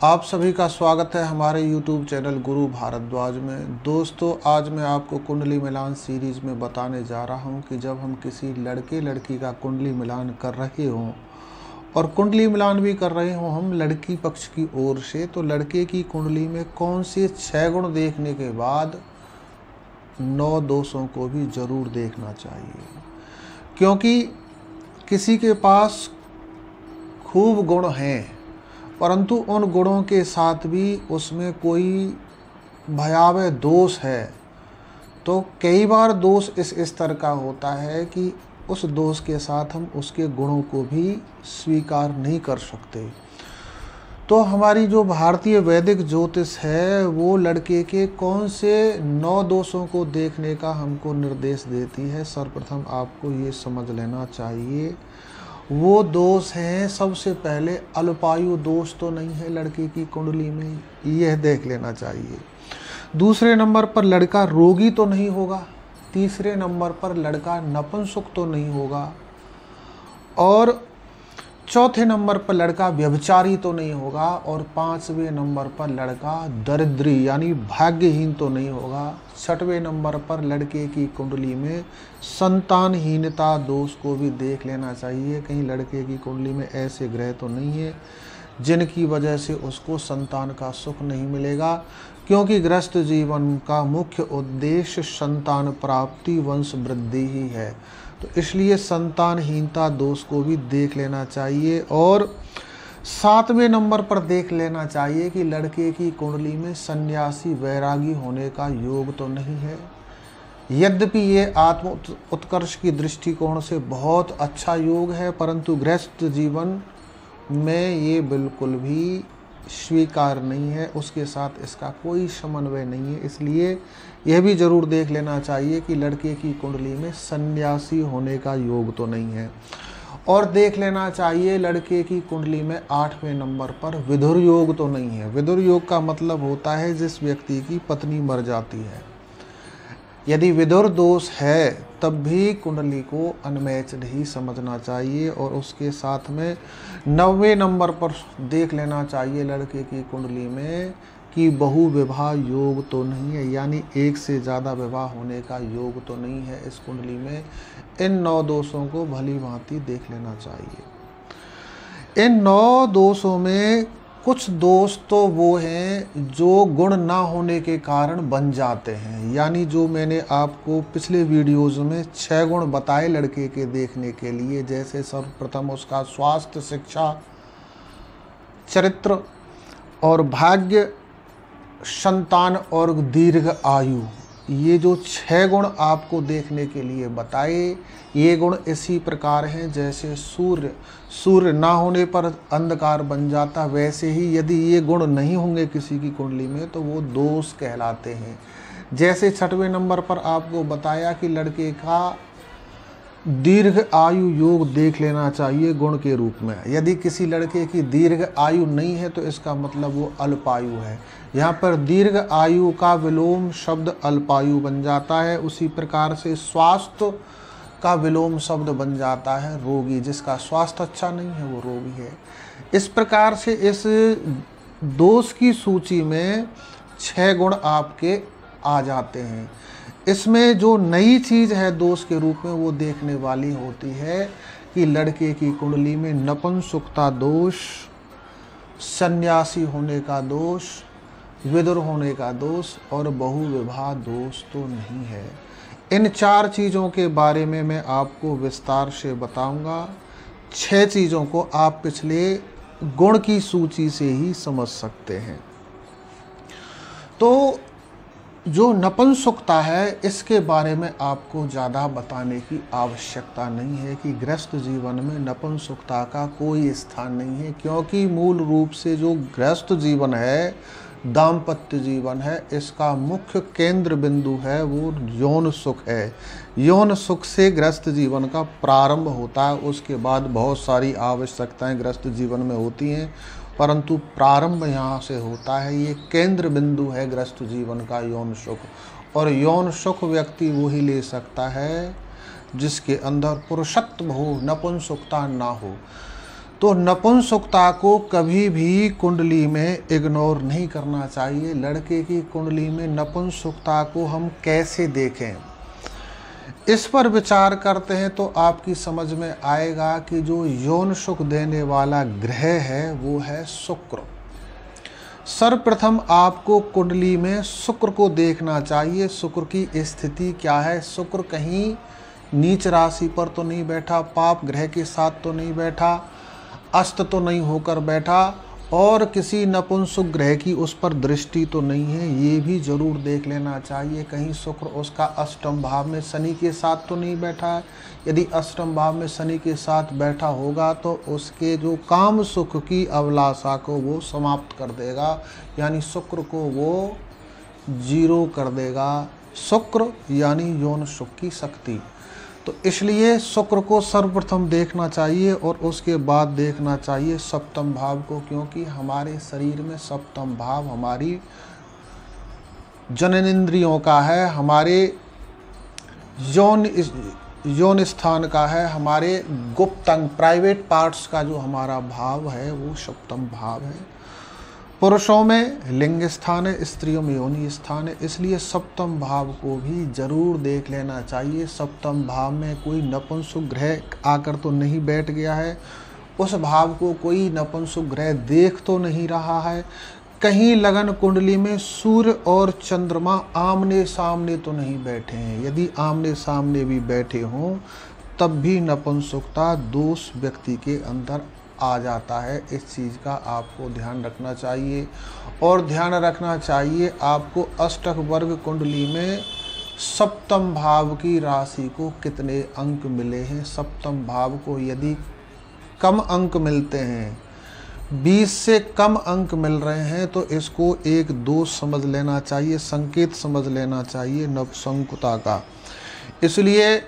आप सभी का स्वागत है हमारे YouTube चैनल गुरु भारद्वाज में। दोस्तों, आज मैं आपको कुंडली मिलान सीरीज़ में बताने जा रहा हूं कि जब हम किसी लड़के लड़की का कुंडली मिलान कर रहे हों और कुंडली मिलान भी कर रहे हों हम लड़की पक्ष की ओर से, तो लड़के की कुंडली में कौन से 6 गुण देखने के बाद 9 दोषों को भी ज़रूर देखना चाहिए। क्योंकि किसी के पास खूब गुण हैं परंतु उन गुणों के साथ भी उसमें कोई भयावह दोष है, तो कई बार दोष इस स्तर का होता है कि उस दोष के साथ हम उसके गुणों को भी स्वीकार नहीं कर सकते। तो हमारी जो भारतीय वैदिक ज्योतिष है वो लड़के के कौन से 9 दोषों को देखने का हमको निर्देश देती है। सर्वप्रथम आपको ये समझ लेना चाहिए, वो दोष हैं, सबसे पहले अल्पायु दोष तो नहीं है लड़के की कुंडली में, यह देख लेना चाहिए। दूसरे नंबर पर लड़का रोगी तो नहीं होगा। तीसरे नंबर पर लड़का नपुंसक तो नहीं होगा। और चौथे नंबर पर लड़का व्यभिचारी तो नहीं होगा। और 5वें नंबर पर लड़का दरिद्री यानी भाग्यहीन तो नहीं होगा। 6वें नंबर पर लड़के की कुंडली में संतानहीनता दोष को भी देख लेना चाहिए। कहीं लड़के की कुंडली में ऐसे ग्रह तो नहीं है जिनकी वजह से उसको संतान का सुख नहीं मिलेगा, क्योंकि गृहस्थ जीवन का मुख्य उद्देश्य संतान प्राप्ति वंश वृद्धि ही है। तो इसलिए संतानहीनता दोष को भी देख लेना चाहिए। और 7वें नंबर पर देख लेना चाहिए कि लड़के की कुंडली में सन्यासी वैरागी होने का योग तो नहीं है। यद्यपि ये आत्म उत्कर्ष की दृष्टिकोण से बहुत अच्छा योग है, परंतु गृहस्थ जीवन में ये बिल्कुल भी स्वीकार नहीं है, उसके साथ इसका कोई समन्वय नहीं है। इसलिए यह भी जरूर देख लेना चाहिए कि लड़के की कुंडली में सन्यासी होने का योग तो नहीं है। और देख लेना चाहिए लड़के की कुंडली में 8वें नंबर पर विधुर योग तो नहीं है। विधुर योग का मतलब होता है जिस व्यक्ति की पत्नी मर जाती है। यदि विधुर दोष है तब भी कुंडली को अनमैच्ड ही समझना चाहिए। और उसके साथ में 9वें नंबर पर देख लेना चाहिए लड़के की कुंडली में कि बहु विवाह योग तो नहीं है, यानी एक से ज़्यादा विवाह होने का योग तो नहीं है इस कुंडली में। इन 9 दोषों को भली भांति देख लेना चाहिए। इन 9 दोषों में कुछ दोष तो वो हैं जो गुण ना होने के कारण बन जाते हैं, यानी जो मैंने आपको पिछले वीडियोज़ में 6 गुण बताए लड़के के देखने के लिए, जैसे सर्वप्रथम उसका स्वास्थ्य, शिक्षा, चरित्र और भाग्य, संतान और दीर्घ आयु। ये जो 6 गुण आपको देखने के लिए बताए, ये गुण इसी प्रकार हैं जैसे सूर्य ना होने पर अंधकार बन जाता, वैसे ही यदि ये गुण नहीं होंगे किसी की कुंडली में तो वो दोष कहलाते हैं। जैसे 6वें नंबर पर आपको बताया कि लड़के का दीर्घ आयु योग देख लेना चाहिए गुण के रूप में। यदि किसी लड़के की दीर्घ आयु नहीं है तो इसका मतलब वो अल्पायु है। यहाँ पर दीर्घ आयु का विलोम शब्द अल्पायु बन जाता है। उसी प्रकार से स्वास्थ्य का विलोम शब्द बन जाता है रोगी, जिसका स्वास्थ्य अच्छा नहीं है वो रोगी है। इस प्रकार से इस दोष की सूची में 6 गुण आपके आ जाते हैं। इसमें जो नई चीज़ है दोष के रूप में वो देखने वाली होती है कि लड़के की कुंडली में नपुंसकता दोष, सन्यासी होने का दोष, विधुर होने का दोष और बहुविवाह दोष तो नहीं है। इन 4 चीज़ों के बारे में मैं आपको विस्तार से बताऊंगा। 6 चीज़ों को आप पिछले गुण की सूची से ही समझ सकते हैं। तो जो नपुंसकता है इसके बारे में आपको ज़्यादा बताने की आवश्यकता नहीं है कि गृहस्थ जीवन में नपुंसकता का कोई स्थान नहीं है, क्योंकि मूल रूप से जो गृहस्थ जीवन है, दाम्पत्य जीवन है, इसका मुख्य केंद्र बिंदु है वो यौन सुख है। यौन सुख से गृहस्थ जीवन का प्रारंभ होता है। उसके बाद बहुत सारी आवश्यकताएं गृहस्थ जीवन में होती हैं, परंतु प्रारंभ यहाँ से होता है। ये केंद्र बिंदु है गृहस्थ जीवन का यौन सुख। और यौन सुख व्यक्ति वो ही ले सकता है जिसके अंदर पुरुषत्व हो, नपुंसकता ना हो। तो नपुंसकता को कभी भी कुंडली में इग्नोर नहीं करना चाहिए। लड़के की कुंडली में नपुंसकता को हम कैसे देखें, इस पर विचार करते हैं तो आपकी समझ में आएगा कि जो यौन सुख देने वाला ग्रह है वो है शुक्र। सर्वप्रथम आपको कुंडली में शुक्र को देखना चाहिए। शुक्र की स्थिति क्या है, शुक्र कहीं नीच राशि पर तो नहीं बैठा, पाप ग्रह के साथ तो नहीं बैठा, अस्त तो नहीं होकर बैठा, और किसी नपुंसक ग्रह की उस पर दृष्टि तो नहीं है, ये भी जरूर देख लेना चाहिए। कहीं शुक्र उसका अष्टम भाव में शनि के साथ तो नहीं बैठा है। यदि अष्टम भाव में शनि के साथ बैठा होगा तो उसके जो काम सुख की अभिलाषा को वो समाप्त कर देगा, यानी शुक्र को वो जीरो कर देगा। शुक्र यानी यौन सुख की शक्ति। तो इसलिए शुक्र को सर्वप्रथम देखना चाहिए और उसके बाद देखना चाहिए सप्तम भाव को, क्योंकि हमारे शरीर में सप्तम भाव हमारी जननेंद्रियों का है, हमारे यौन स्थान का है, हमारे गुप्त अंग प्राइवेट पार्ट्स का जो हमारा भाव है वो सप्तम भाव है। पुरुषों में लिंग स्थान है, स्त्रियों में योनि स्थान है, इसलिए सप्तम भाव को भी जरूर देख लेना चाहिए। सप्तम भाव में कोई नपुंसक ग्रह आकर तो नहीं बैठ गया है, उस भाव को कोई नपुंसक ग्रह देख तो नहीं रहा है, कहीं लगन कुंडली में सूर्य और चंद्रमा आमने सामने तो नहीं बैठे हैं। यदि आमने सामने भी बैठे हों तब भी नपुंसकता दोष व्यक्ति के अंदर आ जाता है। इस चीज़ का आपको ध्यान रखना चाहिए। और ध्यान रखना चाहिए आपको अष्टक वर्ग कुंडली में सप्तम भाव की राशि को कितने अंक मिले हैं। सप्तम भाव को यदि कम अंक मिलते हैं, 20 से कम अंक मिल रहे हैं, तो इसको एक दोष समझ लेना चाहिए, संकेत समझ लेना चाहिए नपुंसकता का। इसलिए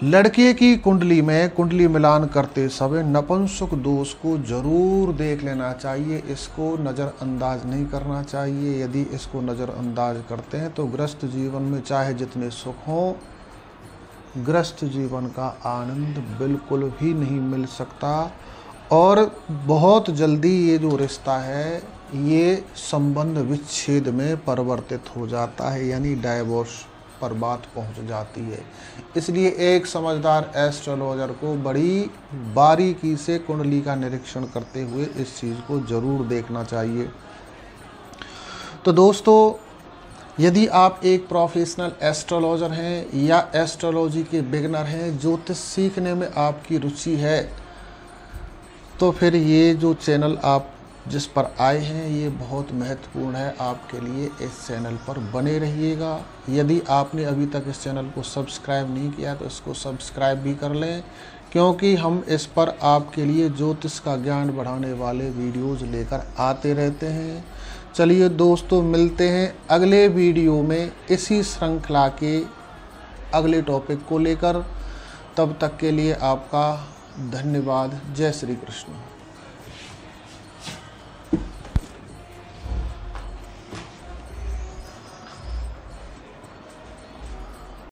लड़के की कुंडली में कुंडली मिलान करते समय नपुंसक दोष को जरूर देख लेना चाहिए, इसको नज़रअंदाज नहीं करना चाहिए। यदि इसको नज़रअंदाज करते हैं तो गृहस्थ जीवन में चाहे जितने सुख हों, गृहस्थ जीवन का आनंद बिल्कुल भी नहीं मिल सकता, और बहुत जल्दी ये जो रिश्ता है ये संबंध विच्छेद में परिवर्तित हो जाता है, यानी डाइवोर्स पर बात पहुंच जाती है। इसलिए एक समझदार एस्ट्रोलॉजर को बड़ी बारीकी से कुंडली का निरीक्षण करते हुए इस चीज़ को जरूर देखना चाहिए। तो दोस्तों, यदि आप एक प्रोफेशनल एस्ट्रोलॉजर हैं या एस्ट्रोलॉजी के बिगिनर हैं, ज्योतिष सीखने में आपकी रुचि है, तो फिर ये जो चैनल आप जिस पर आए हैं ये बहुत महत्वपूर्ण है आपके लिए। इस चैनल पर बने रहिएगा। यदि आपने अभी तक इस चैनल को सब्सक्राइब नहीं किया तो इसको सब्सक्राइब भी कर लें, क्योंकि हम इस पर आपके लिए ज्योतिष का ज्ञान बढ़ाने वाले वीडियोज़ लेकर आते रहते हैं। चलिए दोस्तों, मिलते हैं अगले वीडियो में इसी श्रृंखला के अगले टॉपिक को लेकर। तब तक के लिए आपका धन्यवाद। जय श्री कृष्ण।